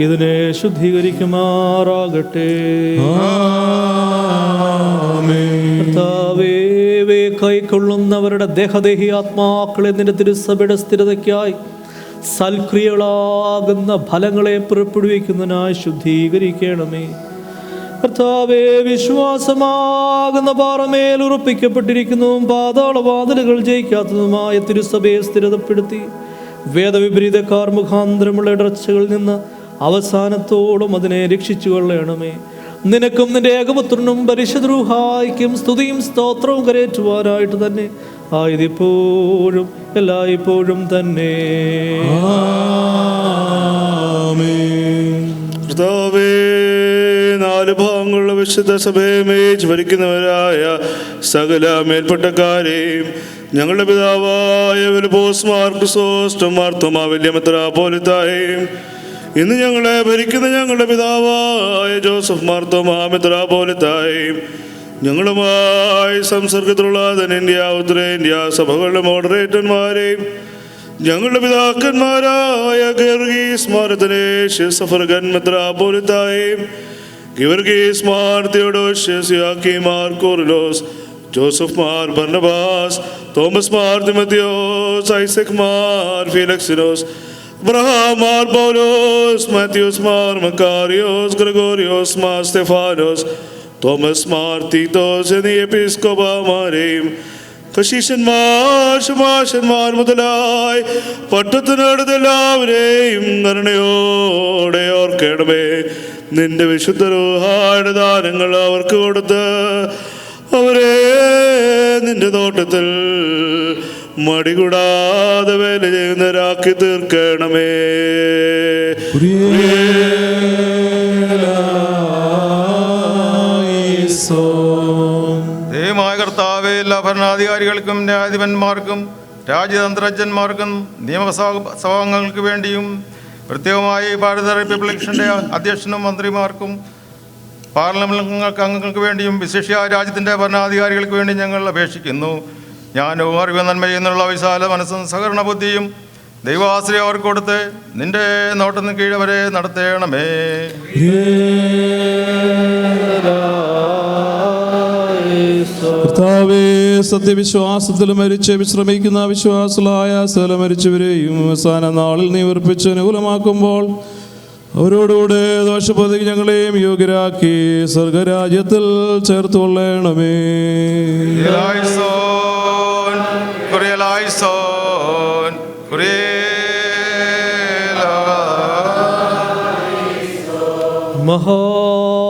ഇതിനെ ശുദ്ധീകരിക്കുമാറാകട്ടെ. കർത്താവേ, കൈക്കൊള്ളുന്നവരുടെ ദേഹദേഹി ആത്മാക്കളെ നിന്റെ തിരുസഭയുടെ സ്ഥിരതയ്ക്കായി സൽക്രിയകളാകുന്ന ഫലങ്ങളെ പുറപ്പെടുവിക്കുന്നതിനായി ശുദ്ധീകരിക്കണമേ. കർത്താവേ, വിശ്വാസമാകുന്ന പാറമേൽ ഉറപ്പിക്കപ്പെട്ടിരിക്കുന്നതും പാതാളവാതിലുകൾ ജയിക്കാത്തതുമായ തിരുസഭയെ സ്ഥിരതപ്പെടുത്തി വേദവിപരീതക്കാർ മുഖാന്തരമുള്ള ഇടർച്ചകളിൽ നിന്ന് അവസാനത്തോളം അതിനെ രക്ഷിച്ചു കൊള്ളണമേ. നിനക്കും നിന്റെ ഏകപുത്രനും പരിശുദ്ധ റൂഹായ്ക്കും സ്തുതിയും സ്തോത്രവും കരേറ്റുവാനായിട്ട് തന്നെ ആയതിപ്പോഴും എല്ലായ്പ്പോഴും തന്നെ. കർത്താവേ, 4 ഭാഗങ്ങളുള്ള വിശുദ്ധ സഭയെ മേച്ച് ഭരിക്കുന്നവരായ സകല മേൽപ്പെട്ടക്കാരെയും ഞങ്ങളുടെ പിതാവായ ഫിലിപ്പോസ് മാർ ക്രിസോസ്റ്റം മാർത്തോമാ വലിയ മെത്രാപ്പോലീത്തായെയും ഇന്ന് ഞങ്ങളെ ഭരിക്കുന്ന ഞങ്ങളുടെ പിതാവായ ജോസഫ് മാർത്തോമാ മെത്രാപ്പോലീത്തായെയും ഞങ്ങളുമായി സംസർഗത്തിലുള്ള ധനേന്ത്യ ഉത്തരേന്ത്യ സഭകളുടെ മോഡറേറ്റർമാരെയും ഞങ്ങളുടെ പിതാക്കന്മാരായ ഗീവർഗീസ് മാർ അത്തനേഷ്യസ് സഫർഗൻ മെത്രാപ്പോലീത്തായെയും ഗീവർഗീസ് മാർ തിയോഡോഷ്യസ് യാക്കീം മാർ കൂറിലോസ് ജോസഫ് മാർ ബർന്നബാസ് തോമസ് മാർ തിമത്തിയോസ് ഐസക് മാർ ഫീലക്സിനോസ് അബ്രഹാം മാർ പൗലോസ് മാത്യൂസ് മാർ മക്കാരിയോസ് ഗ്രിഗോറിയോസ് മാർ സ്തെഫാനോസ് തോമസ് മാർ തീത്തോസ് എന്നീ എപ്പിസ്കോപ്പമാരെയും കശീശന്മാർ ശുമാശന്മാർ മുതലായി പട്ടത്തിനടുത്തെല്ലാവരെയും കരുണയോടെ ഓർക്കണമേ. നിന്റെ വിശുദ്ധ റൂഹായുടെ ദാനങ്ങൾ അവർക്ക് കൊടുത്ത് അവരെ നിന്റെ തോട്ടത്തിൽ മടികൂടാതെ വേല ചെയ്യുന്നവരാക്കി തീർക്കണമേ. ദൈവമായ കർത്താവേ, എല്ലാ ഭരണാധികാരികൾക്കും ന്യായാധിപന്മാർക്കും രാജ്യതന്ത്രജ്ഞന്മാർക്കും നിയമസഭാംഗങ്ങൾക്ക് വേണ്ടിയും പ്രത്യേകമായി ഭാരത റിപ്പബ്ലിക്കിൻ്റെ അധ്യക്ഷനും മന്ത്രിമാർക്കും പാർലമെന്റ് അംഗങ്ങൾക്ക് വേണ്ടിയും വിശേഷ രാജ്യത്തിൻ്റെ ഭരണാധികാരികൾക്ക് വേണ്ടി ഞങ്ങൾ അപേക്ഷിക്കുന്നു. ജ്ഞാനവും അറിവ് നന്മയിൽ നിന്നുള്ള വിശാല മനസ്സും സഹകരണ ബുദ്ധിയും ദൈവാശ്രയം അവർക്ക് കൊടുത്ത് നിന്റെ നോട്ടത്തിന് കീഴവരെ നടത്തേണമേ. കർത്താവേ, സത്യവിശ്വാസത്തിൽ മരിച്ച് വിശ്രമിക്കുന്ന വിശ്വാസങ്ങളായ സകല മരിച്ചവരെയും അവസാന നാളിൽ നീ ഉറപ്പിച്ച് അനുകൂലമാക്കുമ്പോൾ അവരോടുകൂടെ ദോഷപതിക്ക് ഞങ്ങളെയും യോഗ്യരാക്കി സ്വർഗരാജ്യത്തിൽ ചേർത്തുകൊള്ളണമേ.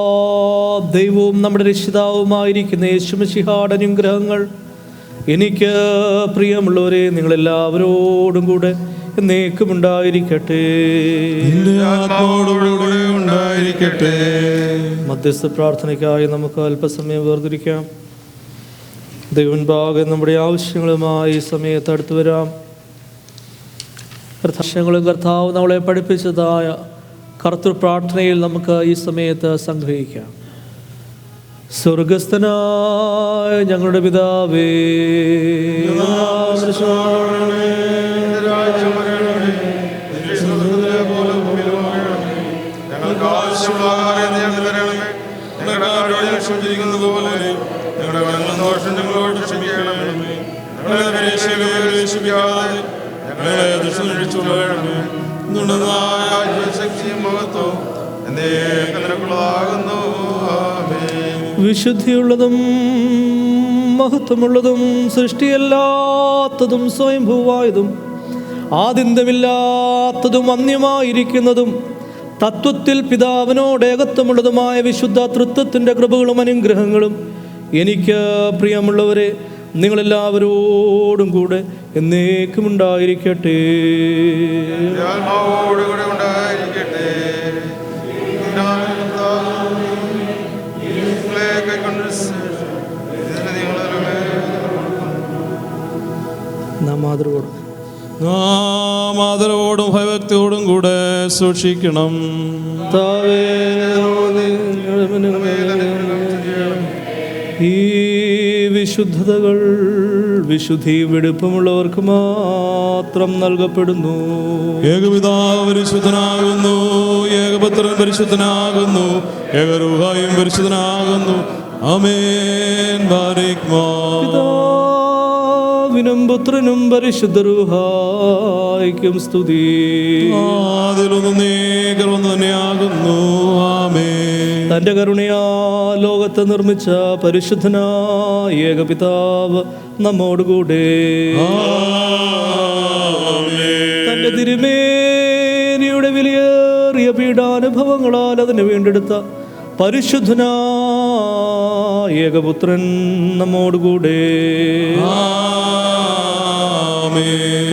മഹാദൈവവും നമ്മുടെ രക്ഷിതാവുമായിരിക്കുന്ന യേശുമിശിഹായുടെ അനുഗ്രഹങ്ങൾ എനിക്ക് പ്രിയമുള്ളവരെ നിങ്ങളെല്ലാവരോടും കൂടെ എന്നേക്കും ഉണ്ടായിരിക്കട്ടെ. മധ്യസ്ഥ പ്രാർത്ഥനയ്ക്കായി നമുക്ക് അല്പസമയം വേർതിരിക്കാം. ദൈവമുൻപാകെ നമ്മുടെ ആവശ്യങ്ങളുമായി സമയത്ത് അടുത്തു വരാം. ആവശ്യങ്ങളും കർത്താവ് നമ്മളെ പഠിപ്പിച്ചതായ കർത്തൃ പ്രാർത്ഥനയിൽ നമുക്ക് ഈ സമയത്ത് സംഗ്രഹിക്കാം. സ്വർഗസ്ഥനായ ഞങ്ങളുടെ പിതാവേ, വിശുദ്ധിയുള്ളതും മഹത്വമുള്ളതും സൃഷ്ടിയല്ലാത്തതും സ്വയംഭൂവായതും ആദിന്ത്യമില്ലാത്തതും അന്യമായിരിക്കുന്നതും തത്വത്തിൽ പിതാവിനോട് ഏകത്വമുള്ളതുമായ വിശുദ്ധ തൃത്വത്തിൻ്റെ കൃപകളും അനുഗ്രഹങ്ങളും എനിക്ക് പ്രിയമുള്ളവരെ നിങ്ങളെല്ലാവരോടും കൂടെ എന്നേക്കും ഉണ്ടായിരിക്കട്ടെ. ആദരവോടെ നാം ആദരവോടും ഭയഭക്തിയോടും കൂടെ സൂക്ഷിക്കണം. ഈ വിശുദ്ധതകൾ വിശുദ്ധി വെടുപ്പമുള്ളവർക്ക് മാത്രം നൽകപ്പെടുന്നു. ഏകപിതാവ് പരിശുദ്ധനാകുന്നു, ഏകപുത്രൻ പരിശുദ്ധനാകുന്നു, ഏകരൂഹായും പരിശുദ്ധനാകുന്നു. ആമേൻ. പിതാവിനും പുത്രനും പരിശുദ്ധ റൂഹായ്ക്കും സ്തുതി. അതിലൊന്നും തന്നെയാകുന്നു. ആമേൻ. തന്റെ കരുണയാ ലോകത്തെ നിർമ്മിച്ച പരിശുദ്ധനായ ഏകപിതാവ് നമ്മോടുകൂടെ. തന്റെ തിരുമേനിയുടെ വിലയേറിയ പീഡാനുഭവങ്ങളാൽ അതിനെ വീണ്ടെടുത്ത പരിശുദ്ധനായ ഏകപുത്രൻ നമ്മോടുകൂടെ.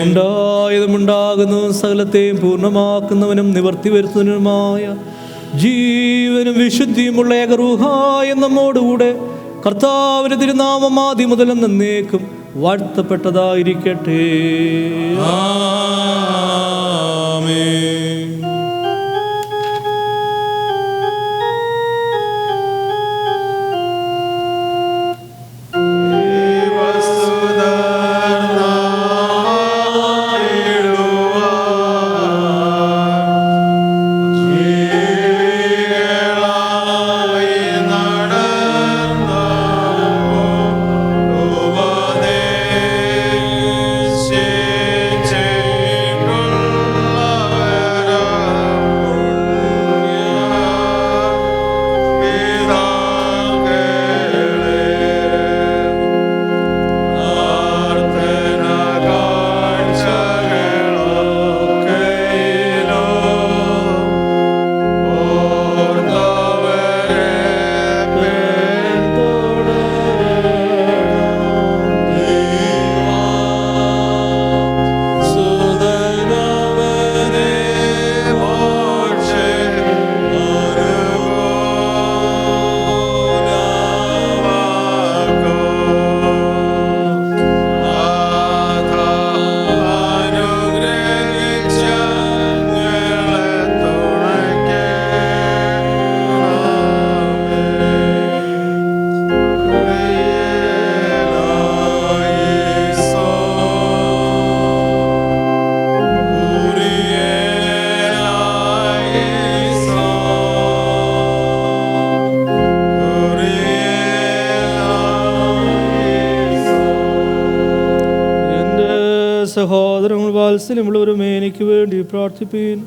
ഉണ്ടായതും ഉണ്ടാകുന്നതും സകലത്തെയും പൂർണ്ണമാക്കുന്നവനും നിവർത്തി വരുത്തുന്നതിനുമായ ജീവനും വിശുദ്ധിയുമുള്ള ഏകറൂഹായ നമ്മോടുകൂടെ. കർത്താവിന്റെ തിരുനാമം ആദ്യം മുതൽ എന്നേക്കും വാഴ്ത്തപ്പെട്ടതായിരിക്കട്ടെ. സഹോദരങ്ങൾ വാത്സല്യമുള്ളവരും എനിക്ക് വേണ്ടി പ്രാർത്ഥിപ്പീൻ.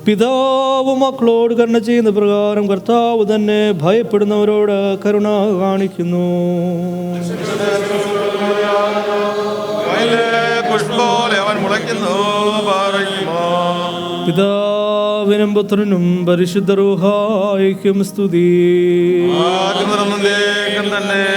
പിതാവ് മക്കളോട് കരുണ ചെയ്യുന്ന പ്രകാരം കർത്താവ് തന്നെ ഭയപ്പെടുന്നവരോട് കരുണ കാണിക്കുന്നു. പിതാവിനും പുത്രനും പരിശുദ്ധ റൂഹായ്ക്കും സ്തുതി. തന്നെ.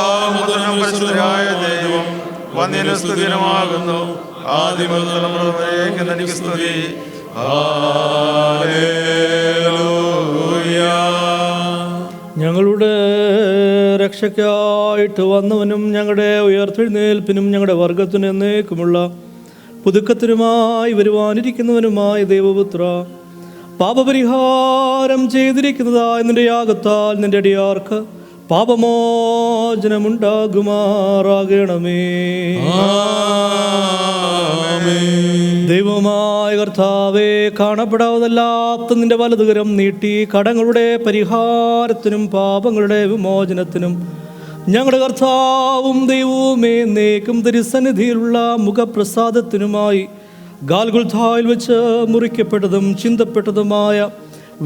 പിതാവും പുത്രനും പരിശുദ്ധനായ ദൈവം വന്യനും സ്തുതിനുമാകുന്നു. ആദ്യം മുതൽ തലമുറ വരേക്കും തനിക്ക് സ്തുതി. ഹല്ലേലൂയ. ഞങ്ങളുടെ രക്ഷയ്ക്കായിട്ട് വന്നവനും ഞങ്ങളുടെ ഉയർത്തെഴുന്നേൽപ്പിനും ഞങ്ങളുടെ വർഗത്തിന് എന്നേക്കുമുള്ള പുതുക്കത്തിനുമായി വരുവാനിരിക്കുന്നവനുമായ ദൈവപുത്ര, പാപപരിഹാരം ചെയ്തിരിക്കുന്നതായ നിന്റെ യാഗത്താൽ നിന്റെ അടിയാർക്ക് പാപമോചനമുണ്ടാകുമാറാകണമേ. ദൈവമായ കർത്താവേ, കാണപ്പെടാവതല്ലാത്ത നിന്റെ വലതുകരം നീട്ടി കടങ്ങളുടെ പരിഹാരത്തിനും പാപങ്ങളുടെ വിമോചനത്തിനും ഞങ്ങളുടെ കർത്താവും ദൈവവുമേ എന്നേക്കും തിരുസന്നിധിയിലുള്ള മുഖപ്രസാദത്തിനുമായി ഗാൽഗുൽഥായിൽ വെച്ച് മുറിക്കപ്പെട്ടതും ചിന്തപ്പെട്ടതുമായ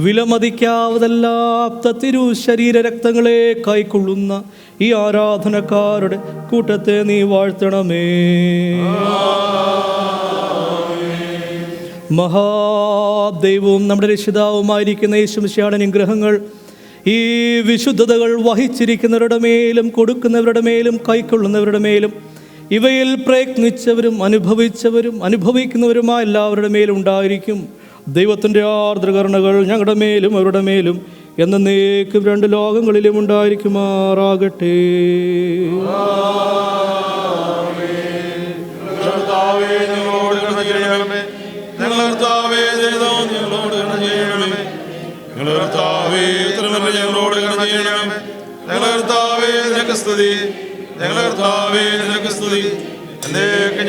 വിലമതിക്കാവതല്ലാത്ത തിരു ശരീര രക്തങ്ങളെ കൈക്കൊള്ളുന്ന ഈ ആരാധനക്കാരുടെ കൂട്ടത്തെ നീ വാഴ്ത്തണമേ. മഹാദൈവവും നമ്മുടെ രക്ഷിതാവുമായിരിക്കുന്ന യേശുമിശിഹായുടെ അനുഗ്രഹങ്ങൾ ഈ വിശുദ്ധതകൾ വഹിച്ചിരിക്കുന്നവരുടെ മേലും കൊടുക്കുന്നവരുടെ മേലും കൈക്കൊള്ളുന്നവരുടെ മേലും ഇവയിൽ പ്രയത്നിച്ചവരും അനുഭവിച്ചവരും അനുഭവിക്കുന്നവരുമായ എല്ലാവരുടെ മേലും ഉണ്ടായിരിക്കും. ദൈവത്തിൻ്റെ ആർദ്രകരുണകൾ ഞങ്ങളുടെ മേലും അവരുടെ മേലും എന്നേക്കും രണ്ട് ലോകങ്ങളിലും ഉണ്ടായിരിക്കുമാറാകട്ടെ.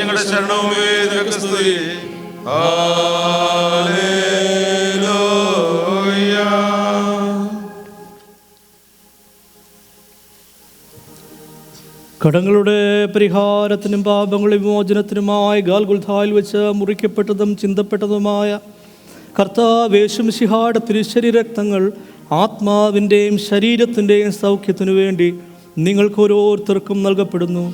ഞങ്ങളുടെ ശരണവുമേ നിനക്ക് സ്തുതി. ഹല്ലേലൂയ. കടങ്ങളുടെ പരിഹാരത്തിനും പാപങ്ങളുടെ വിമോചനത്തിനുമായി ഗാൽഗുൽഥായിൽ വെച്ച് മുറിക്കപ്പെട്ടതും ചിന്തപ്പെട്ടതുമായ കർത്താവ് യേശുമിശിഹായുടെ തിരുശരീരക്തങ്ങൾ ആത്മാവിൻ്റെയും ശരീരത്തിൻ്റെയും സൗഖ്യത്തിനു വേണ്ടി നിങ്ങൾക്ക് ഓരോരുത്തർക്കും നൽകപ്പെടുന്നു.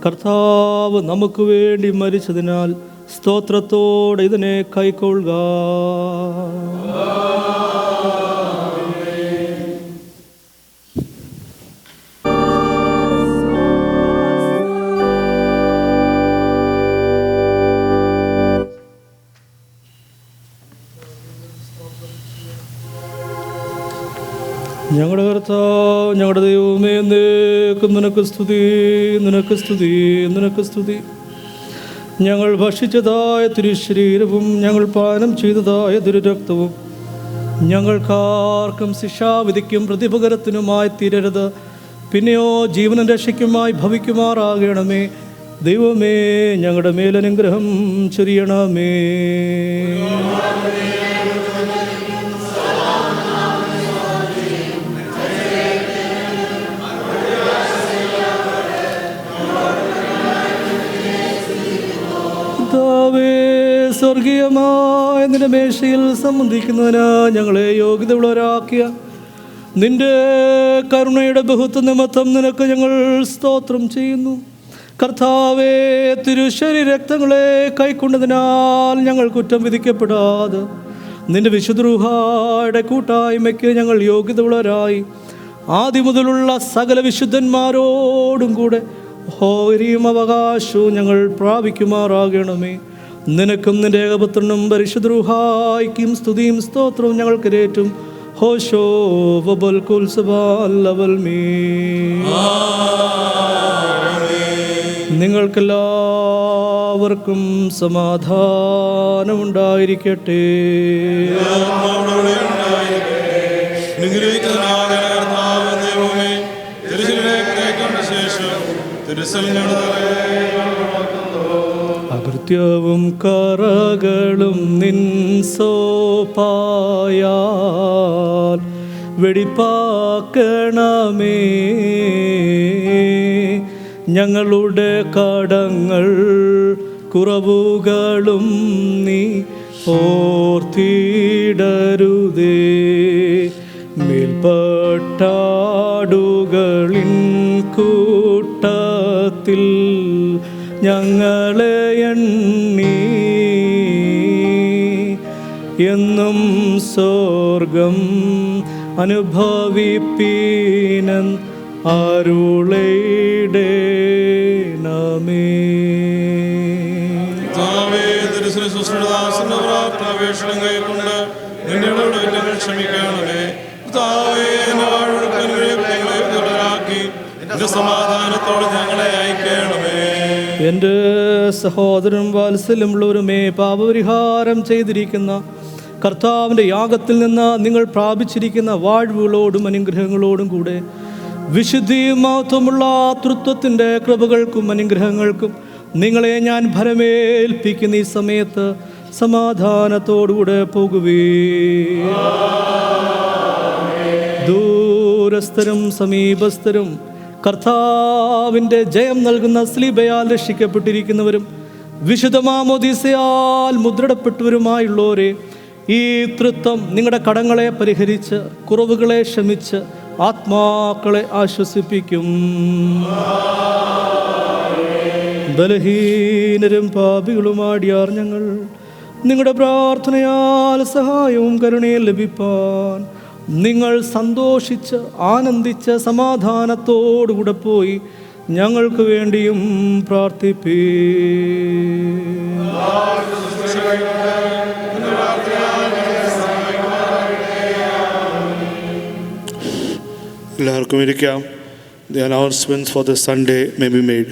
കർത്താവ് നമുക്ക് വേണ്ടി മരിച്ചതിനാൽ സ്തോത്രത്തോടെ ഇതിനെ കൈക്കൊള്ളുക. ഞങ്ങളുടെ കർത്താവ് ഞങ്ങളുടെ ദൈവമേ, എന്നേക്കും നിനക്ക് സ്തുതി, നിനക്ക് സ്തുതി, നിനക്ക് സ്തുതി. ഞങ്ങൾ ഭക്ഷിച്ചതായ തിരുശരീരവും ഞങ്ങൾ പാനം ചെയ്തതായ തിരുരക്തവും ഞങ്ങൾക്കാർക്കും ശിക്ഷാവിധിക്കും പ്രതിപകരത്തിനുമായി തീരരുത്, പിന്നെയോ ജീവനും രക്ഷയ്ക്കുമായി ഭവിക്കുമാറാകണമേ. ദൈവമേ, ഞങ്ങളുടെ മേലനുഗ്രഹം ചൊരിയണമേ. സ്വർഗീയമായ നിന്റെ മേശയിൽ സംബന്ധിക്കുന്നതിന് ഞങ്ങളെ യോഗ്യതയുള്ളവരാക്കിയ നിന്റെ കരുണയുടെ ബഹുത്വ നിമിത്തം നിനക്ക് ഞങ്ങൾ സ്തോത്രം ചെയ്യുന്നു. കർത്താവേ, തിരുശരീരക്തങ്ങളെ കൈക്കൊണ്ടതിനാൽ ഞങ്ങൾ കുറ്റം വിധിക്കപ്പെടാതെ നിന്റെ വിശുദ്ധരൂഹായുടെ കൂട്ടായ്മയ്ക്ക് ഞങ്ങൾ യോഗ്യതയുള്ളവരായി ആദ്യം മുതലുള്ള സകല വിശുദ്ധന്മാരോടും കൂടെ ഓഹരിയും അവകാശവും ഞങ്ങൾ പ്രാപിക്കുമാറാകണമേ. നിനക്കും നിന്റെ ഏകപുത്രനും പരിശുദ്ധരൂഹായ്ക്കും സ്തുതിയും സ്തോത്രവും ഞങ്ങൾക്ക് ഏറ്റവും ഹോശോ വബൽ കുൽസബൽ മീ. നിങ്ങൾക്കെല്ലാവർക്കും സമാധാനമുണ്ടായിരിക്കട്ടെ. അകൃത്യവും കറകളും നിൻ സോപ്പായാൽ വെടിപ്പാക്കണമേ. ഞങ്ങളുടെ കടങ്ങൾ കുറവുകളും നീ ഓർത്തിടരുതേ. മേൽപ്പട്ടാടുകളിൻ കൂട്ടത്തിൽ ഞങ്ങളെ എണ്ണി എന്നും സ്വർഗം അനുഭവിപ്പീനൻ അരുളേടേണമേ. സമാധാനത്തോടെ ഞങ്ങളെ അയക്കണമേ. എൻ്റെ സഹോദരൻ വാത്സല്യമുള്ളവരുമേ, പാപപരിഹാരം ചെയ്തിരിക്കുന്ന കർത്താവിൻ്റെ യാഗത്തിൽ നിന്ന് നിങ്ങൾ പ്രാപിച്ചിരിക്കുന്ന വാഴ്വുകളോടും അനുഗ്രഹങ്ങളോടും കൂടെ വിശുദ്ധിയും മഹത്വമുള്ള തൃത്വത്തിൻ്റെ കൃപകൾക്കും അനുഗ്രഹങ്ങൾക്കും നിങ്ങളെ ഞാൻ ഭരമേൽപ്പിക്കുന്ന ഈ സമയത്ത് സമാധാനത്തോടുകൂടെ പോകുവേ. ദൂരസ്ഥരും സമീപസ്ഥരും കർത്താവിൻ്റെ ജയം നൽകുന്ന സ്ലീബയാൽ രക്ഷിക്കപ്പെട്ടിരിക്കുന്നവരും വിശുദ്ധ മാമോദീസയാൽ മുദ്രടപ്പെട്ടവരുമായുള്ളവരെ, ഈ തൃത്വം നിങ്ങളുടെ കടങ്ങളെ പരിഹരിച്ച് കുറവുകളെ ക്ഷമിച്ച് ആത്മാക്കളെ ആശ്വസിപ്പിക്കും. ബലഹീനരും പാപികളുമാടിയാർ ഞങ്ങൾ നിങ്ങളുടെ പ്രാർത്ഥനയാൽ സഹായവും കരുണയും ലഭിപ്പാൻ നിങ്ങൾ സന്തോഷിച്ച് ആനന്ദിച്ച് സമാധാനത്തോടുകൂടെ പോയി ഞങ്ങൾക്ക് വേണ്ടിയും പ്രാർത്ഥിപ്പീ. എല്ലാവർക്കും ഇരിക്കാം. The announcements for the Sunday may be made.